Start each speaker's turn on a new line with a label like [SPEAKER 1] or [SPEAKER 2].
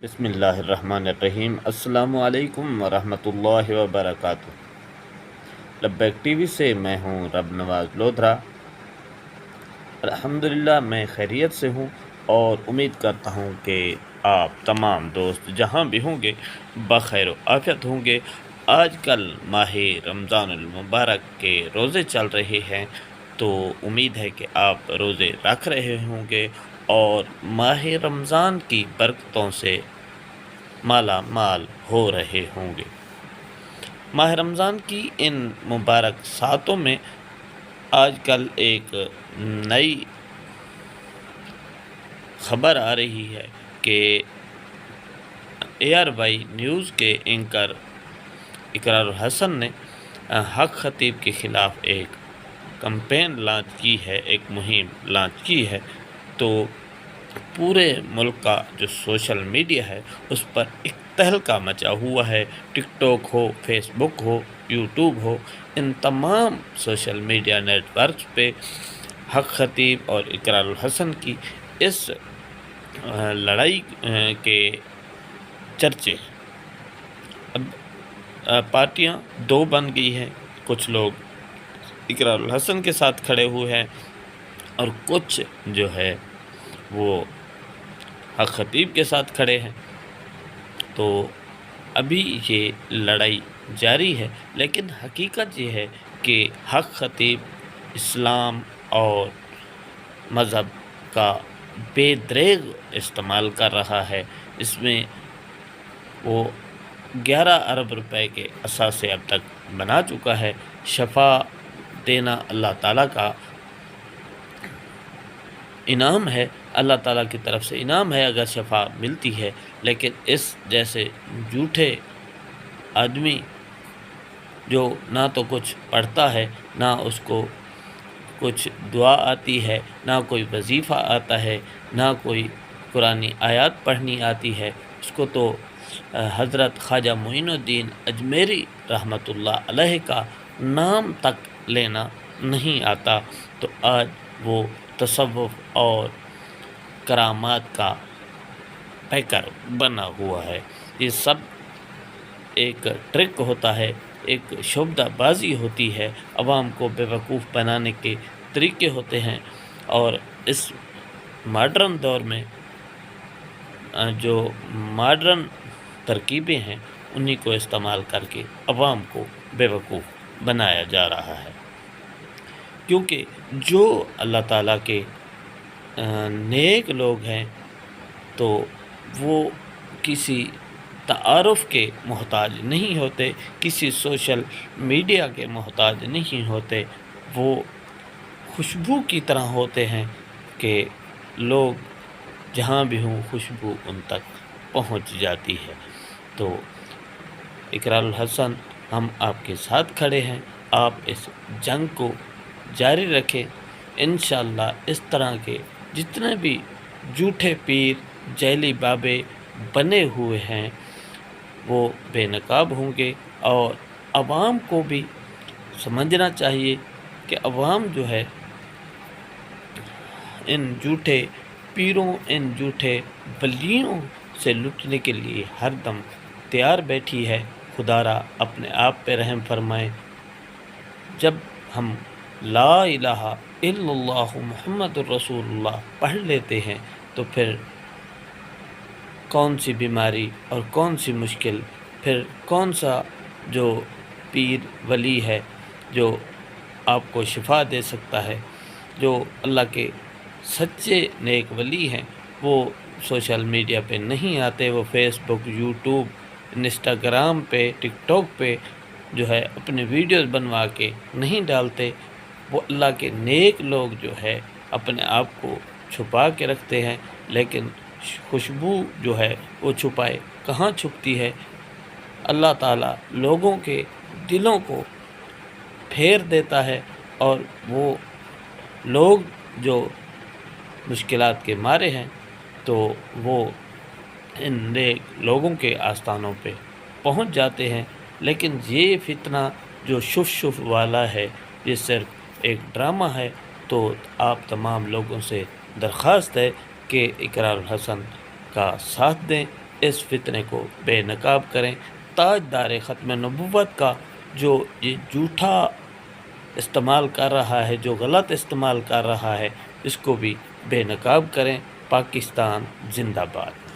[SPEAKER 1] بسم اللہ الرحمن الرحیم۔ السلام علیکم ورحمۃ اللہ وبرکاتہ۔ لبیک ٹی وی سے میں ہوں رب نواز لودھرا۔ الحمدللہ میں خیریت سے ہوں اور امید کرتا ہوں کہ آپ تمام دوست جہاں بھی ہوں گے بخیر و عافیت ہوں گے۔ آج کل ماہ رمضان المبارک کے روزے چل رہے ہیں تو امید ہے کہ آپ روزے رکھ رہے ہوں گے اور ماہ رمضان کی برکتوں سے مالا مال ہو رہے ہوں گے۔ ماہ رمضان کی ان مبارک ساتوں میں آج کل ایک نئی خبر آ رہی ہے کہ ARY نیوز کے اینکر اقرار الحسن نے حق خطیب کے خلاف ایک کمپین لانچ کی ہے، ایک مہم لانچ کی ہے، تو پورے ملک کا جو سوشل میڈیا ہے اس پر ایک تہلکہ مچا ہوا ہے۔ ٹک ٹاک ہو، فیس بک ہو، یوٹیوب ہو، ان تمام سوشل میڈیا نیٹ ورکس پہ حق خطیب اور اقرار الحسن کی اس لڑائی کے چرچے ہیں۔ اب پارٹیاں دو بن گئی ہیں، کچھ لوگ اقرار الحسن کے ساتھ کھڑے ہوئے ہیں اور کچھ جو ہے وہ حق خطیب کے ساتھ کھڑے ہیں۔ تو ابھی یہ لڑائی جاری ہے، لیکن حقیقت یہ ہے کہ حق خطیب اسلام اور مذہب کا بے دریغ استعمال کر رہا ہے۔ اس میں وہ 11 ارب روپے کے اثاثے اب تک بنا چکا ہے۔ شفا دینا اللہ تعالیٰ کا انعام ہے، اللہ تعالیٰ کی طرف سے انعام ہے اگر شفا ملتی ہے، لیکن اس جیسے جھوٹے آدمی جو نہ تو کچھ پڑھتا ہے، نہ اس کو کچھ دعا آتی ہے، نہ کوئی وظیفہ آتا ہے، نہ کوئی قرآنی آیات پڑھنی آتی ہے، اس کو تو حضرت خواجہ معین الدین اجمیری رحمۃ اللہ علیہ کا نام تک لینا نہیں آتا، تو آج وہ تصوف اور کرامات کا پیکر بنا ہوا ہے۔ یہ سب ایک ٹرک ہوتا ہے، ایک شعبدہ بازی ہوتی ہے، عوام کو بے وقوف بنانے کے طریقے ہوتے ہیں، اور اس ماڈرن دور میں جو ماڈرن ترکیبیں ہیں انہی کو استعمال کر کے عوام کو بے وقوف بنایا جا رہا ہے، کیونکہ جو اللہ تعالیٰ کے نیک لوگ ہیں تو وہ کسی تعارف کے محتاج نہیں ہوتے، کسی سوشل میڈیا کے محتاج نہیں ہوتے، وہ خوشبو کی طرح ہوتے ہیں کہ لوگ جہاں بھی ہوں خوشبو ان تک پہنچ جاتی ہے۔ تو اقرار الحسن، ہم آپ کے ساتھ کھڑے ہیں، آپ اس جنگ کو جاری رکھیں۔ انشاءاللہ اس طرح کے جتنے بھی جھوٹے پیر، جعلی بابے بنے ہوئے ہیں وہ بے نقاب ہوں گے، اور عوام کو بھی سمجھنا چاہیے کہ عوام جو ہے ان جھوٹے پیروں، ان جھوٹے ولیوں سے لٹنے کے لیے ہر دم تیار بیٹھی ہے۔ خدا را اپنے آپ پہ رحم فرمائے۔ جب ہم لا الہ الا اللہ محمد الرسول اللہ پڑھ لیتے ہیں تو پھر کون سی بیماری اور کون سی مشکل، پھر کون سا جو پیر ولی ہے جو آپ کو شفا دے سکتا ہے۔ جو اللہ کے سچے نیک ولی ہیں وہ سوشل میڈیا پہ نہیں آتے، وہ فیس بک، یوٹیوب، انسٹاگرام پہ، ٹک ٹاک پہ جو ہے اپنے ویڈیوز بنوا کے نہیں ڈالتے۔ وہ اللہ کے نیک لوگ جو ہے اپنے آپ کو چھپا کے رکھتے ہیں، لیکن خوشبو جو ہے وہ چھپائے کہاں چھپتی ہے۔ اللہ تعالیٰ لوگوں کے دلوں کو پھیر دیتا ہے، اور وہ لوگ جو مشکلات کے مارے ہیں تو وہ ان نیک لوگوں کے آستانوں پہ پہنچ جاتے ہیں۔ لیکن یہ فتنہ جو شف والا ہے یہ صرف ایک ڈرامہ ہے۔ تو آپ تمام لوگوں سے درخواست ہے کہ اقرار الحسن کا ساتھ دیں، اس فتنے کو بے نقاب کریں، تاجدار ختم نبوت کا جو یہ جھوٹا استعمال کر رہا ہے، جو غلط استعمال کر رہا ہے، اس کو بھی بے نقاب کریں۔ پاکستان زندہ باد۔